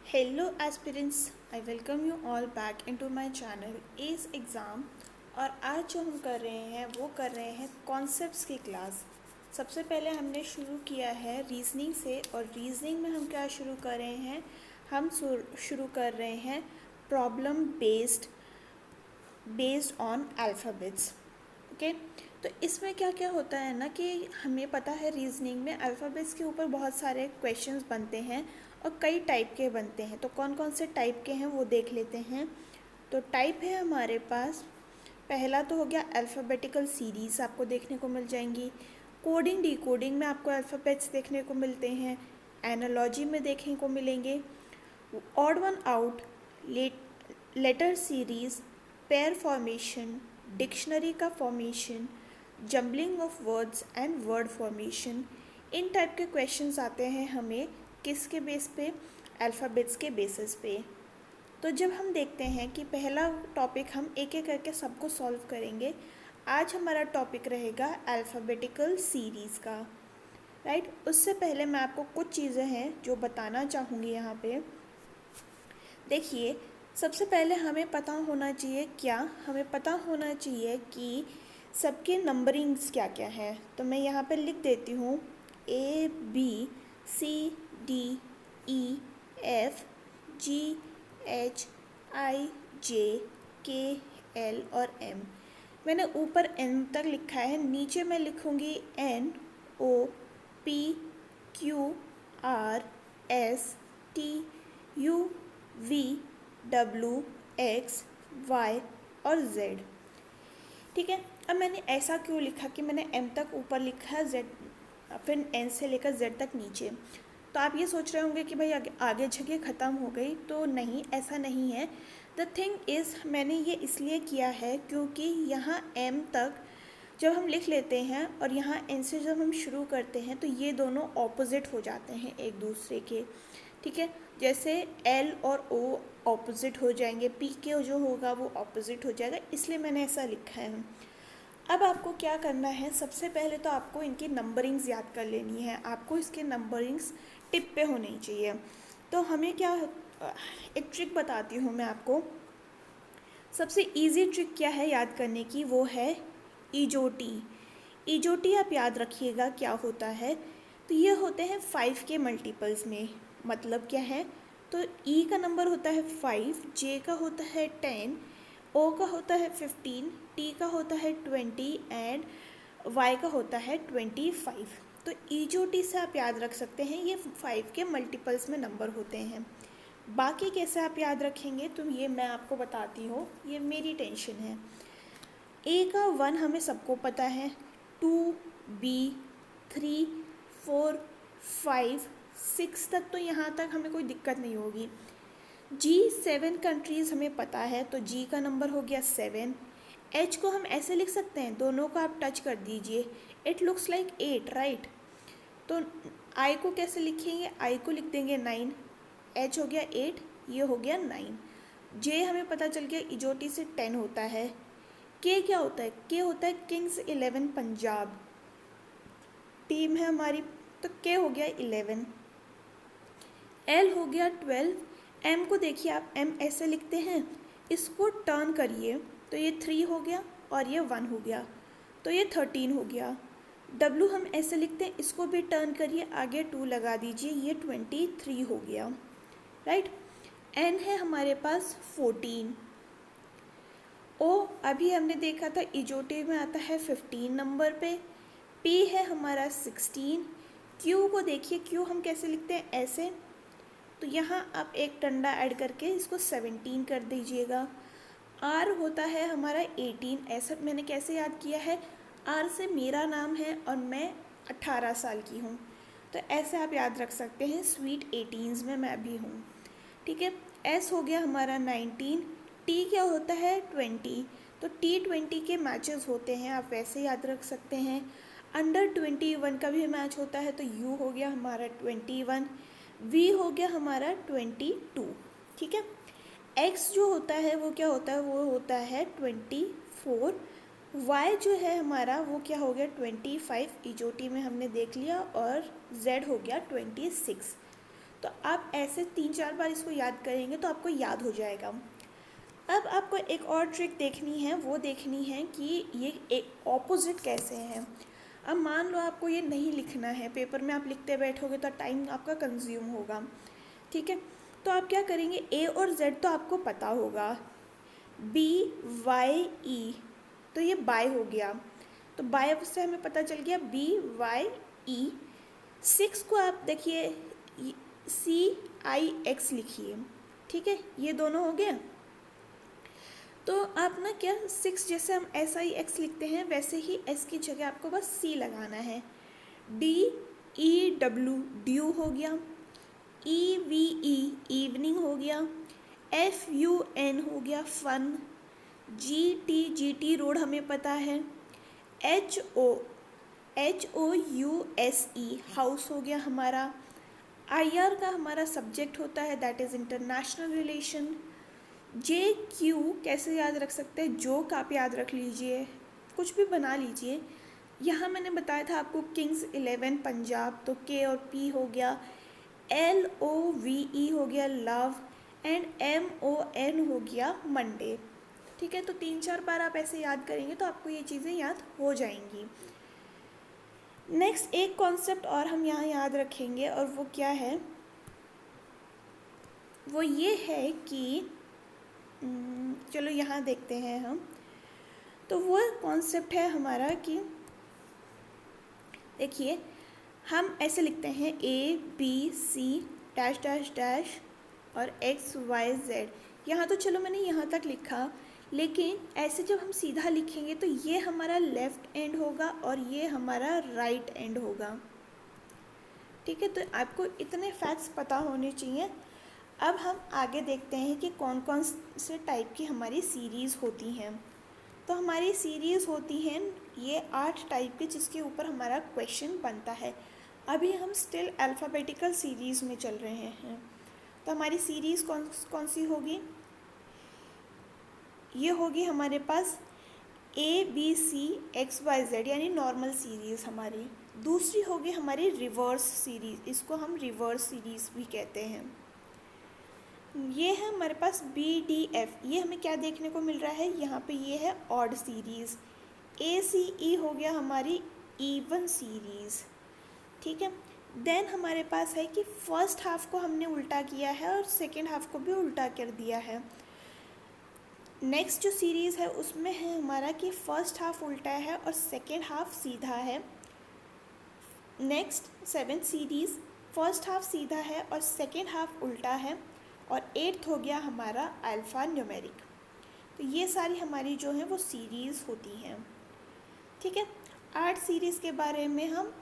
Hello aspirants, I welcome you all back into my channel ACE exam. और आज जो हम कर रहे हैं वो कर रहे हैं कॉन्सेप्ट्स की क्लास। सबसे पहले हमने शुरू किया है रीजनिंग से, और रीजनिंग में हम क्या शुरू कर रहे हैं, हम शुरू कर रहे हैं problem based on alphabets. Okay, तो इसमें क्या क्या होता है ना कि हमें पता है रीजनिंग में अल्फ़ाबेट्स के ऊपर बहुत सारे क्वेश्चंस बनते हैं और कई टाइप के बनते हैं। तो कौन कौन से टाइप के हैं वो देख लेते हैं। तो टाइप है हमारे पास, पहला तो हो गया अल्फ़ाबेटिकल सीरीज़, आपको देखने को मिल जाएंगी। कोडिंग डिकोडिंग में आपको अल्फ़ाबेट्स देखने को मिलते हैं। एनालॉजी में देखने को मिलेंगे। Odd one out, letter series, pair formation, dictionary का formation, jumbling of words and word formation. इन टाइप के क्वेश्चंस आते हैं हमें किसके बेस पे, अल्फ़ाबेट्स के बेसिस पे। तो जब हम देखते हैं कि पहला टॉपिक हम एक एक करके सबको सॉल्व करेंगे। आज हमारा टॉपिक रहेगा अल्फ़ाबेटिकल सीरीज़ का, राइट। उससे पहले मैं आपको कुछ चीज़ें हैं जो बताना चाहूँगी यहाँ पे। देखिए, सबसे पहले हमें पता होना चाहिए, क्या हमें पता होना चाहिए कि सबके नंबरिंग्स क्या क्या है। तो मैं यहाँ पे लिख देती हूँ ABCDEFGHIJKL और M। मैंने ऊपर N तक लिखा है, नीचे मैं लिखूँगी NOPQRSTUVWXY और Z। ठीक है, अब मैंने ऐसा क्यों लिखा कि मैंने M तक ऊपर लिखा है, Z फिर N से लेकर Z तक नीचे। तो आप ये सोच रहे होंगे कि भाई आगे जगह ख़त्म हो गई, तो नहीं, ऐसा नहीं है। द थिंग इज़, मैंने ये इसलिए किया है क्योंकि यहाँ M तक जब हम लिख लेते हैं और यहाँ N से जब हम शुरू करते हैं तो ये दोनों ऑपोजिट हो जाते हैं एक दूसरे के। ठीक है, जैसे L और O ऑपोजिट हो जाएंगे, P के जो होगा वो ऑपोजिट हो जाएगा, इसलिए मैंने ऐसा लिखा है। अब आपको क्या करना है, सबसे पहले तो आपको इनकी नंबरिंग्स याद कर लेनी है। आपको इसके नंबरिंग्स टिप पे होनी चाहिए। तो हमें क्या, एक ट्रिक बताती हूँ मैं आपको। सबसे इजी ट्रिक क्या है याद करने की, वो है ईजोटी। ईजोटी आप याद रखिएगा क्या होता है। तो ये होते हैं 5 के मल्टीपल्स में। मतलब क्या है, तो ई का नंबर होता है 5, जे का होता है 10, ओ का होता है 15, टी का होता है 20 एंड वाई का होता है 25। तो ईजोटी से आप याद रख सकते हैं, ये 5 के मल्टीपल्स में नंबर होते हैं। बाकी कैसे आप याद रखेंगे तो ये मैं आपको बताती हूँ, ये मेरी टेंशन है। ए का 1 हमें सबको पता है, 2, बी, 3, 4, 5, 6 तक, तो यहाँ तक हमें कोई दिक्कत नहीं होगी। जी 7 कंट्रीज़ हमें पता है, तो जी का नंबर हो गया 7। एच को हम ऐसे लिख सकते हैं, दोनों को आप टच कर दीजिए, इट लुक्स लाइक 8, राइट। तो आई को कैसे लिखेंगे, आई को लिख देंगे 9, एच हो गया 8, ये हो गया 9। जे हमें पता चल गया इजोटी से 10 होता है। के क्या होता है, के होता है किंग्स 11 पंजाब टीम है हमारी, तो के हो गया 11। एल हो गया 12। एम को देखिए आप, एम ऐसे लिखते हैं, इसको टर्न करिए तो ये 3 हो गया और ये 1 हो गया, तो ये 13 हो गया। डब्लू हम ऐसे लिखते हैं, इसको भी टर्न करिए, आगे 2 लगा दीजिए, ये 23 हो गया, राइट। एन है हमारे पास 14। ओ अभी हमने देखा था इजोटिव में आता है 15 नंबर पे। पी है हमारा 16। क्यू को देखिए, क्यू हम कैसे लिखते हैं, ऐसे, तो यहाँ आप एक डंडा ऐड करके इसको 17 कर दीजिएगा। आर होता है हमारा 18, ऐसा मैंने कैसे याद किया है, आर से मेरा नाम है और मैं 18 साल की हूँ, तो ऐसे आप याद रख सकते हैं, स्वीट 18s में मैं भी हूँ। ठीक है, एस हो गया हमारा 19। टी क्या होता है 20, तो टी 20 के मैचेस होते हैं, आप वैसे याद रख सकते हैं। अंडर 21 का भी मैच होता है, तो यू हो गया हमारा 21, वी हो गया हमारा 22। ठीक है, एक्स जो होता है वो क्या होता है, वो होता है 24। वाई जो है हमारा वो क्या हो गया 25, इजोटी में हमने देख लिया, और जेड हो गया 26। तो आप ऐसे 3-4 बार इसको याद करेंगे तो आपको याद हो जाएगा। अब आपको एक और ट्रिक देखनी है, वो देखनी है कि ये एक ऑपोजिट कैसे हैं। अब मान लो आपको ये नहीं लिखना है, पेपर में आप लिखते बैठोगे तो टाइम आपका कंज्यूम होगा, ठीक है। तो आप क्या करेंगे, ए और जेड तो आपको पता होगा, बी वाई ई, तो ये बाय हो गया, तो बाय से हमें पता चल गया बी वाई ई। 6 को आप देखिए CIX लिखिए, ठीक है, ये दोनों हो गया। तो आप ना क्या 6 जैसे हम SIX लिखते हैं वैसे ही S की जगह आपको बस C लगाना है। DEW ड्यू हो गया, EVE इवनिंग हो गया, FUN हो गया फन, GT रोड हमें पता है, HOUSE हाउस हो गया हमारा। IR का हमारा सब्जेक्ट होता है, that is international relation. JQ कैसे याद रख सकते हैं, जोक आप याद रख लीजिए, कुछ भी बना लीजिए। यहाँ मैंने बताया था आपको किंग्स 11 पंजाब, तो K और P हो गया, LOVE हो गया लव, एंड MON हो गया मंडे, ठीक है। तो 3-4 बार आप ऐसे याद करेंगे तो आपको ये चीज़ें याद हो जाएंगी। नेक्स्ट एक कॉन्सेप्ट और हम यहाँ याद रखेंगे, और वो क्या है, वो ये है कि चलो यहाँ देखते हैं हम। तो वो कॉन्सेप्ट है हमारा कि देखिए हम ऐसे लिखते हैं ABC डैश डैश डैश और XYZ। यहाँ तो चलो मैंने यहाँ तक लिखा, लेकिन ऐसे जब हम सीधा लिखेंगे तो ये हमारा लेफ़्ट एंड होगा और ये हमारा राइट एंड होगा, ठीक है। तो आपको इतने फैक्ट्स पता होने चाहिए। अब हम आगे देखते हैं कि कौन कौन से टाइप की हमारी सीरीज़ होती हैं। तो हमारी सीरीज़ होती हैं ये 8 टाइप के, जिसके ऊपर हमारा क्वेश्चन बनता है। अभी हम स्टिल अल्फ़ाबेटिकल सीरीज़ में चल रहे हैं। तो हमारी सीरीज़ कौन सी होगी, ये होगी हमारे पास ABCXYZ यानी नॉर्मल सीरीज़ हमारी। दूसरी होगी हमारी रिवर्स सीरीज़, इसको हम रिवर्स सीरीज़ भी कहते हैं। ये है हमारे पास BDF, ये हमें क्या देखने को मिल रहा है, यहाँ पे ये है ऑड सीरीज़। ACE हो गया हमारी इवन सीरीज़, ठीक है। देन हमारे पास है कि फर्स्ट हाफ को हमने उल्टा किया है और सेकेंड हाफ को भी उल्टा कर दिया है। नेक्स्ट जो सीरीज़ है उसमें है हमारा कि फ़र्स्ट हाफ उल्टा है और सेकेंड हाफ सीधा है। Next 7th series first half सीधा है और सेकेंड हाफ उल्टा है। और 8th हो गया हमारा अल्फ़ा न्यूमेरिक। तो ये सारी हमारी जो है वो सीरीज़ होती हैं, ठीक है। 8 सीरीज़ के बारे में हम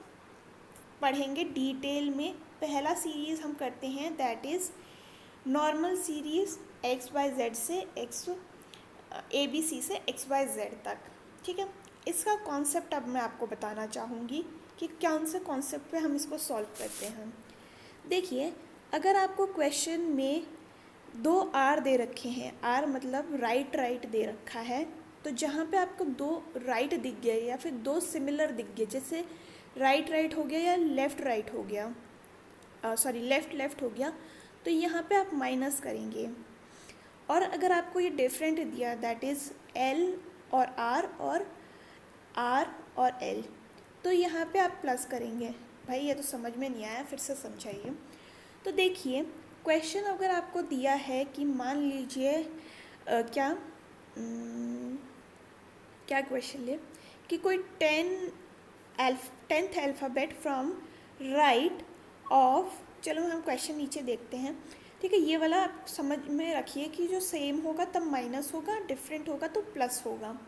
पढ़ेंगे डिटेल में। पहला सीरीज़ हम करते हैं that is normal series XYZ से ABC से XYZ तक, ठीक है। इसका कॉन्सेप्ट अब मैं आपको बताना चाहूँगी कि कौन से कॉन्सेप्ट पे हम इसको सॉल्व करते हैं। देखिए अगर आपको क्वेश्चन में 2 R दे रखे हैं, R मतलब राइट दे रखा है, तो जहाँ पे आपको 2 राइट दिख गए या फिर 2 सिमिलर दिख गए, जैसे राइट हो गया या लेफ़्ट हो गया, सॉरी लेफ़्ट हो गया, तो यहाँ पे आप माइनस करेंगे। और अगर आपको ये डिफरेंट दिया दैट इज़ L और R और L, तो यहाँ पे आप प्लस करेंगे। भाई ये तो समझ में नहीं आया, फिर से समझाइए। तो देखिए क्वेश्चन अगर आपको दिया है कि मान लीजिए क्या क्वेश्चन ले कि कोई 10th alphabet from right of, चलो हम क्वेश्चन नीचे देखते हैं, ठीक है। ये वाला आप समझ में रखिए कि जो सेम होगा तब माइनस होगा, डिफरेंट होगा तो प्लस होगा।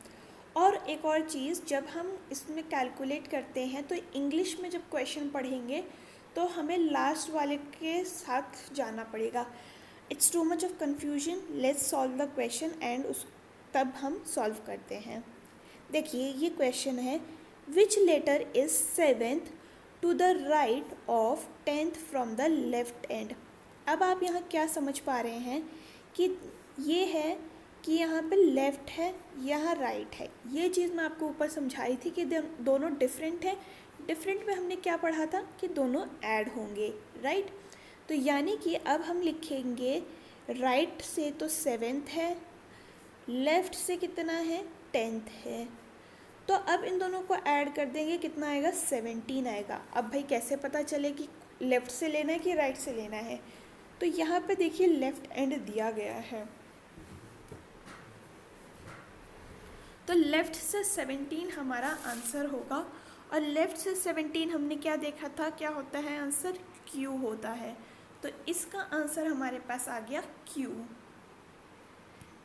और एक और चीज़, जब हम इसमें कैलकुलेट करते हैं तो इंग्लिश में जब क्वेश्चन पढ़ेंगे तो हमें लास्ट वाले के साथ जाना पड़ेगा। It's too much of confusion, let's solve the question and तब हम सॉल्व करते हैं। देखिए ये क्वेश्चन है, which letter is 7th to the right of 10th from the left end. अब आप यहाँ क्या समझ पा रहे हैं कि ये है कि यहाँ पे लेफ़्ट है, यहाँ राइट है। ये चीज़ मैं आपको ऊपर समझाई थी कि दोनों डिफरेंट हैं। डिफरेंट में हमने क्या पढ़ा था कि दोनों ऐड होंगे, राइट। तो यानी कि अब हम लिखेंगे राइट से तो 7th है, लेफ़्ट से कितना है 10th है, तो अब इन दोनों को ऐड कर देंगे, कितना आएगा 17 आएगा। अब भाई कैसे पता चले कि लेफ़्ट से लेना है कि राइट से लेना है, तो यहाँ पे देखिए लेफ़्ट एंड दिया गया है, तो लेफ़्ट से 17 हमारा आंसर होगा। और लेफ़्ट से 17 हमने क्या देखा था, क्या होता है आंसर, क्यू होता है, तो इसका आंसर हमारे पास आ गया क्यू।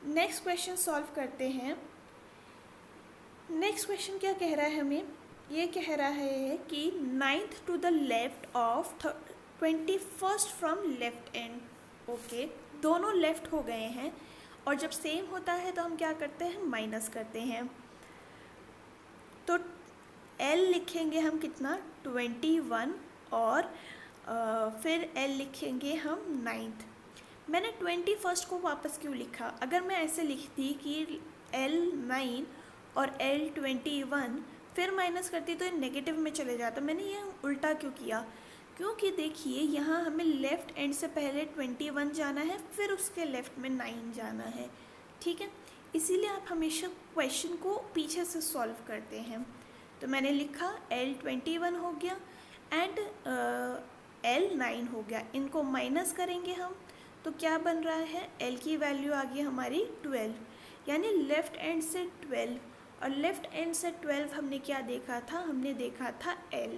नेक्स्ट क्वेश्चन सॉल्व करते हैं। नेक्स्ट क्वेश्चन क्या कह रहा है हमें, ये कह रहा है कि 9th to the left of 21st from left end. Okay, दोनों लेफ्ट हो गए हैं, और जब सेम होता है तो हम क्या करते हैं, माइनस करते हैं। तो L लिखेंगे हम कितना 21, और फिर L लिखेंगे हम 9th। मैंने 21st को वापस क्यों लिखा, अगर मैं ऐसे लिखती कि L 9 और L 21 फिर माइनस करती तो ये नेगेटिव में चले जाता, मैंने ये उल्टा क्यों किया, क्योंकि देखिए यहाँ हमें लेफ़्ट एंड से पहले 21 जाना है, फिर उसके लेफ़्ट में 9 जाना है, ठीक है। इसीलिए आप हमेशा क्वेश्चन को पीछे से सॉल्व करते हैं। तो मैंने लिखा L 21 हो गया एंड L 9 हो गया, इनको माइनस करेंगे हम तो क्या बन रहा है, L की वैल्यू आ गई हमारी 12, यानी लेफ़्ट एंड से 12, और लेफ़्ट एंड से 12 हमने क्या देखा था, हमने देखा था L।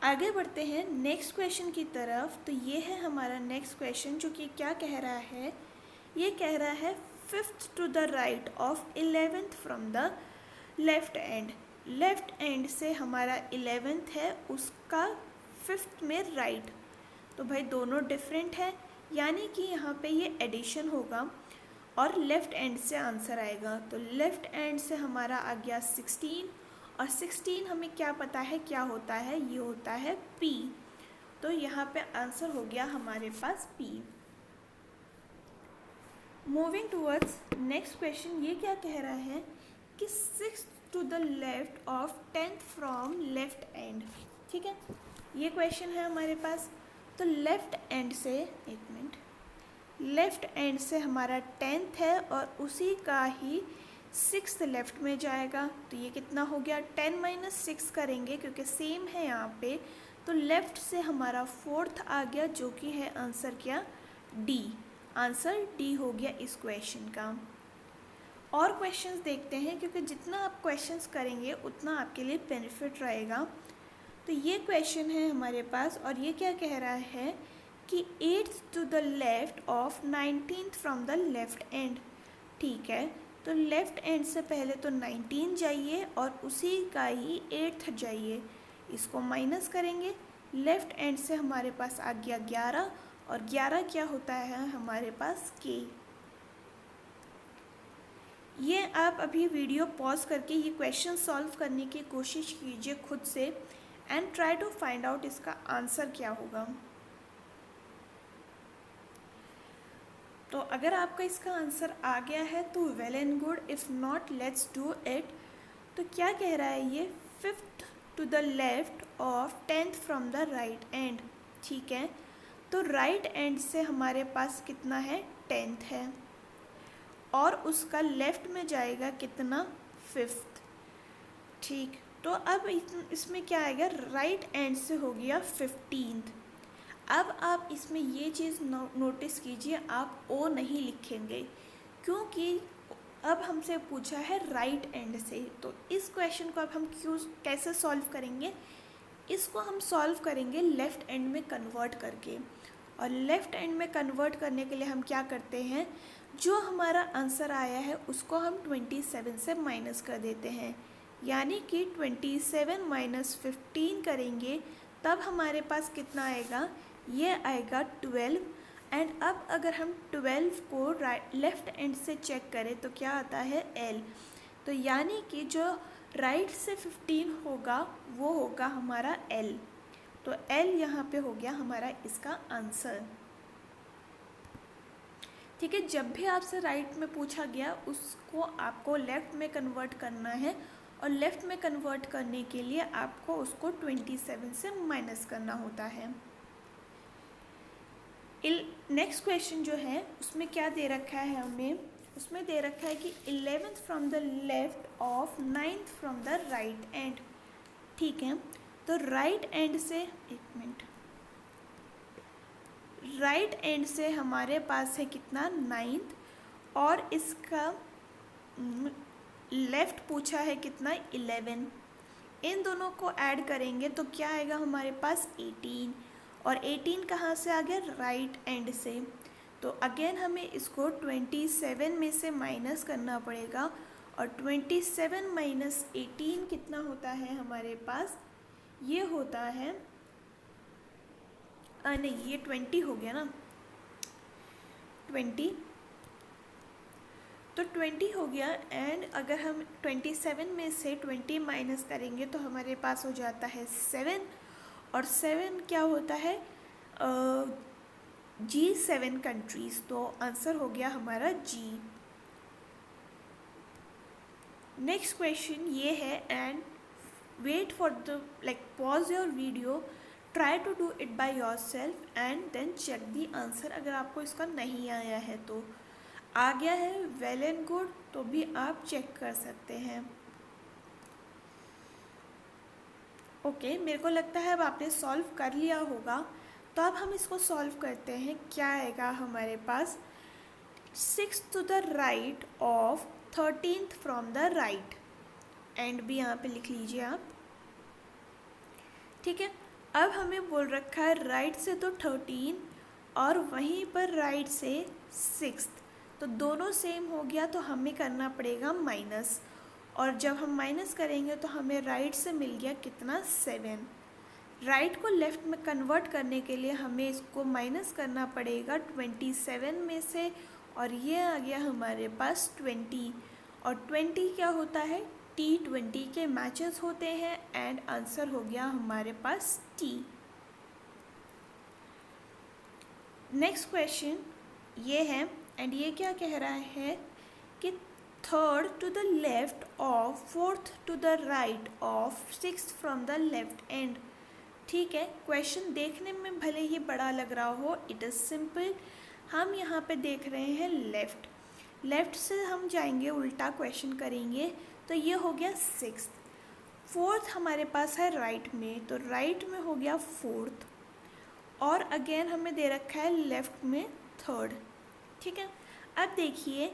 आगे बढ़ते हैं नेक्स्ट क्वेश्चन की तरफ। तो ये है हमारा नेक्स्ट क्वेश्चन, जो कि क्या कह रहा है, ये कह रहा है 5th to the right of 11th from the left end. Left end से हमारा 11th है, उसका 5th में राइट, तो भाई दोनों डिफरेंट है, यानी कि यहाँ पे ये एडिशन होगा और लेफ़्ट एंड से आंसर आएगा। तो लेफ़्ट एंड से हमारा आ गया 16, और 16 हमें क्या पता है क्या होता है, ये होता है P, तो यहाँ पे आंसर हो गया हमारे पास P। Moving towards next question, ये क्या कह रहा है कि 6th to the left of 10th from left end, ठीक है, ये क्वेश्चन है हमारे पास। तो लेफ़्ट एंड से, एक मिनट, लेफ़्ट एंड से हमारा 10th है और उसी का ही 6th लेफ़्ट में जाएगा, तो ये कितना हो गया 10 - 6 करेंगे क्योंकि सेम है यहाँ पे, तो लेफ़्ट से हमारा 4th आ गया, जो कि है आंसर क्या, D, आंसर D हो गया इस क्वेश्चन का। और क्वेश्चंस देखते हैं, क्योंकि जितना आप क्वेश्चंस करेंगे उतना आपके लिए बेनिफिट रहेगा। तो ये क्वेश्चन है हमारे पास, और ये क्या कह रहा है कि 8th to the left of 19th from the left end, ठीक है, तो लेफ़्ट एंड से पहले तो 19 जाइए और उसी का ही 8th जाइए, इसको माइनस करेंगे, लेफ़्ट एंड से हमारे पास आ गया 11, और 11 क्या होता है हमारे पास K। ये आप अभी वीडियो पॉज करके ये क्वेश्चन सॉल्व करने की कोशिश कीजिए खुद से, and try to find out इसका आंसर क्या होगा। तो अगर आपका इसका आंसर आ गया है तो well and good, if not let's do it. तो क्या कह रहा है ये, 5th to the left of 10th from the right end, ठीक है, तो राइट एंड से हमारे पास कितना है 10th है, और उसका लेफ़्ट में जाएगा कितना 5th, ठीक, तो अब इसमें क्या आएगा, राइट एंड से हो गया 15th। अब आप इसमें ये चीज़ नोटिस कीजिए, आप ओ नहीं लिखेंगे, क्योंकि अब हमसे पूछा है राइट एंड से। तो इस क्वेश्चन को अब हम कैसे सॉल्व करेंगे, इसको हम सॉल्व करेंगे लेफ़्ट एंड में कन्वर्ट करके, और लेफ़्ट एंड में कन्वर्ट करने के लिए हम क्या करते हैं, जो हमारा आंसर आया है उसको हम 27 से माइनस कर देते हैं, यानी कि 27 - 15 करेंगे, तब हमारे पास कितना आएगा, ये आएगा 12। एंड अब अगर हम 12 को लेफ़्ट एंड से चेक करें तो क्या आता है L, तो यानी कि जो राइट से 15 होगा वो होगा हमारा L, तो L यहाँ पे हो गया हमारा इसका आंसर, ठीक है। जब भी आपसे राइट में पूछा गया उसको आपको लेफ़्ट में कन्वर्ट करना है, और लेफ़्ट में कन्वर्ट करने के लिए आपको उसको 27 से माइनस करना होता है। नेक्स्ट क्वेश्चन जो है उसमें क्या दे रखा है हमें, उसमें दे रखा है कि 11th from the left of 9th from the right end. ठीक है, तो राइट एंड से, एक मिनट, राइट एंड से हमारे पास है कितना 9th, और इसका लेफ्ट पूछा है कितना 11। इन दोनों को ऐड करेंगे तो क्या आएगा हमारे पास 18, और 18 कहाँ से आ गया, राइट एंड से। तो अगेन हमें इसको 27 में से माइनस करना पड़ेगा, और 27 माइनस 18 कितना होता है हमारे पास, ये होता है नहीं, ये 20 हो गया ना, 20, तो 20 हो गया। एंड अगर हम 27 में से 20 माइनस करेंगे तो हमारे पास हो जाता है 7, और 7 क्या होता है, G7 कंट्रीज़, तो आंसर हो गया हमारा जी। नेक्स्ट क्वेश्चन ये है, and wait for the pause your video, try to do it by yourself and then check the answer. अगर आपको इसका नहीं आया है तो, आ गया है वेल एंड गुड, तो भी आप चेक कर सकते हैं। ओके, मेरे को लगता है अब आपने सॉल्व कर लिया होगा, तो अब हम इसको सॉल्व करते हैं। क्या आएगा हमारे पास, 6 to the right of 13th from the right, and भी यहाँ पे लिख लीजिए आप। ठीक है, अब हमें बोल रखा है राइट से तो 13, और वहीं पर राइट से 6, तो दोनों सेम हो गया, तो हमें करना पड़ेगा माइनस, और जब हम माइनस करेंगे तो हमें राइट से मिल गया कितना 7। राइट को लेफ़्ट में कन्वर्ट करने के लिए हमें इसको माइनस करना पड़ेगा 27 में से, और ये आ गया हमारे पास 20, और 20 क्या होता है, T20 के मैचेस होते हैं, एंड आंसर हो गया हमारे पास T। नेक्स्ट क्वेश्चन ये है, एंड ये क्या कह रहा है कि 3rd to the left of 4th to the right of 6th from the left end. ठीक है, क्वेश्चन देखने में भले ही बड़ा लग रहा हो, इट इज़ सिंपल। हम यहाँ पे देख रहे हैं लेफ़्ट, लेफ़्ट से हम जाएंगे, उल्टा क्वेश्चन करेंगे, तो ये हो गया 6th। 4th हमारे पास है राइट में, तो राइट में हो गया 4th, और अगेन हमें दे रखा है लेफ़्ट में 3rd। ठीक है, अब देखिए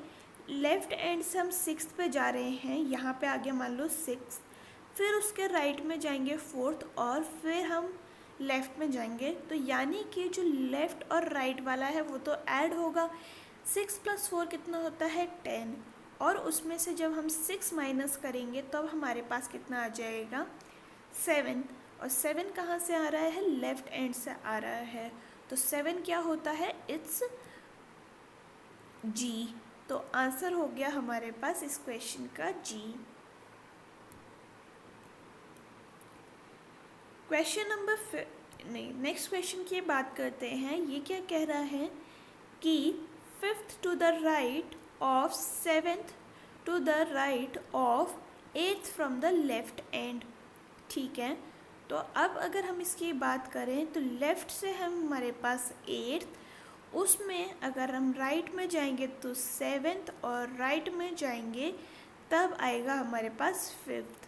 लेफ़्ट एंड से हम 6th पे जा रहे हैं, यहाँ पे आ गया मान लो 6, फिर उसके राइट में जाएंगे 4th, और फिर हम लेफ़्ट में जाएंगे, तो यानी कि जो लेफ़्ट और राइट वाला है वो तो ऐड होगा। 6 + 4 कितना होता है 10, और उसमें से जब हम 6 माइनस करेंगे तब हमारे पास कितना आ जाएगा 7, और 7 कहाँ से आ रहा है, लेफ़्ट एंड से आ रहा है, तो 7 क्या होता है, इट्स जी। तो आंसर हो गया हमारे पास इस क्वेश्चन का जी। क्वेश्चन नंबर नेक्स्ट क्वेश्चन की बात करते हैं। ये क्या कह रहा है कि 5th to the right of 7th to the right of 8th from the left end. ठीक है, तो अब अगर हम इसकी बात करें तो लेफ़्ट से हमारे पास 8th, उसमें अगर हम राइट में जाएंगे तो 7th, और राइट में जाएंगे तब आएगा हमारे पास 5th।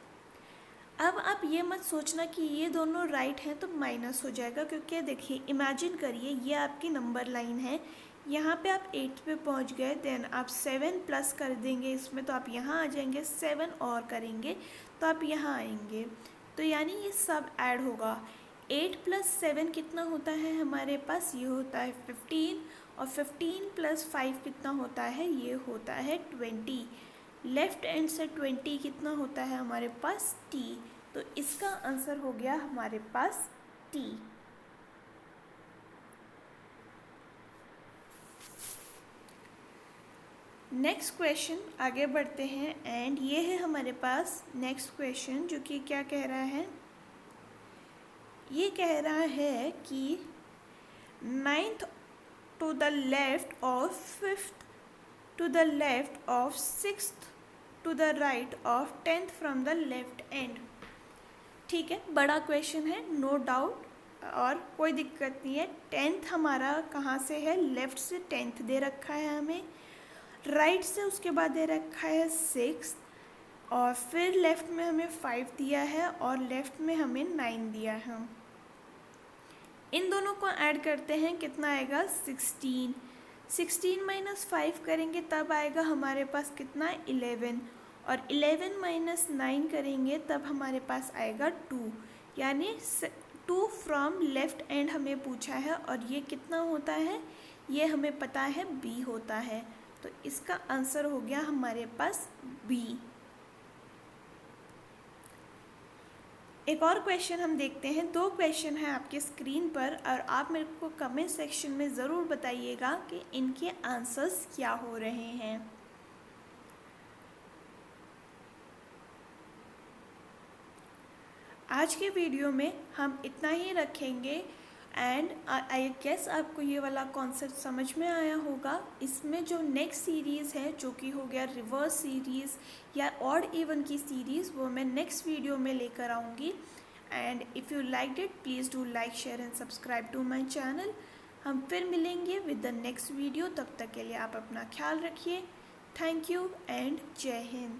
अब आप ये मत सोचना कि ये दोनों राइट हैं तो माइनस हो जाएगा, क्योंकि देखिए इमेजिन करिए ये आपकी नंबर लाइन है, यहाँ पे आप 8 पे पहुँच गए, देन आप 7 प्लस कर देंगे इसमें, तो आप यहाँ आ जाएंगे, 7 और करेंगे तो आप यहाँ आएंगे, तो यानी ये सब ऐड होगा। 8 + 7 कितना होता है हमारे पास, ये होता है 15, और 15 + 5 कितना होता है, ये होता है 20। लेफ़्ट एंड से 20 कितना होता है हमारे पास T, तो इसका आंसर हो गया हमारे पास T। नेक्स्ट क्वेश्चन आगे बढ़ते हैं, एंड ये है हमारे पास नेक्स्ट क्वेश्चन, जो कि क्या कह रहा है, ये कह रहा है कि 9th to the left of 5th to the left of 6th to the right of 10th from the left end. ठीक है, बड़ा क्वेश्चन है नो डाउट, और कोई दिक्कत नहीं है। 10th हमारा कहाँ से है, लेफ़्ट से 10th दे रखा है हमें, राइट से उसके बाद दे रखा है 6, और फिर लेफ़्ट में हमें 5 दिया है और लेफ़्ट में हमें 9 दिया है। इन दोनों को ऐड करते हैं, कितना आएगा 16। 16 माइनस 5 करेंगे तब आएगा हमारे पास कितना 11, और 11 माइनस 9 करेंगे तब हमारे पास आएगा 2, यानी 2 फ्रॉम लेफ़्ट एंड हमें पूछा है, और ये कितना होता है, ये हमें पता है बी होता है। तो इसका आंसर हो गया हमारे पास बी। एक और क्वेश्चन हम देखते हैं। 2 क्वेश्चन हैं आपके स्क्रीन पर, और आप मेरे को कमेंट सेक्शन में ज़रूर बताइएगा कि इनके आंसर्स क्या हो रहे हैं। आज के वीडियो में हम इतना ही रखेंगे, एंड आई गेस आपको ये वाला कॉन्सेप्ट समझ में आया होगा। इसमें जो नेक्स्ट सीरीज़ है, जो कि हो गया रिवर्स सीरीज़ या ऑड इवन की सीरीज़, वो मैं नेक्स्ट वीडियो में लेकर आऊँगी। And if you like it, please do like, share and subscribe to my channel. हम फिर मिलेंगे विद द नेक्स्ट वीडियो। तब तक के लिए आप अपना ख्याल रखिए। थैंक यू एंड जय हिंद।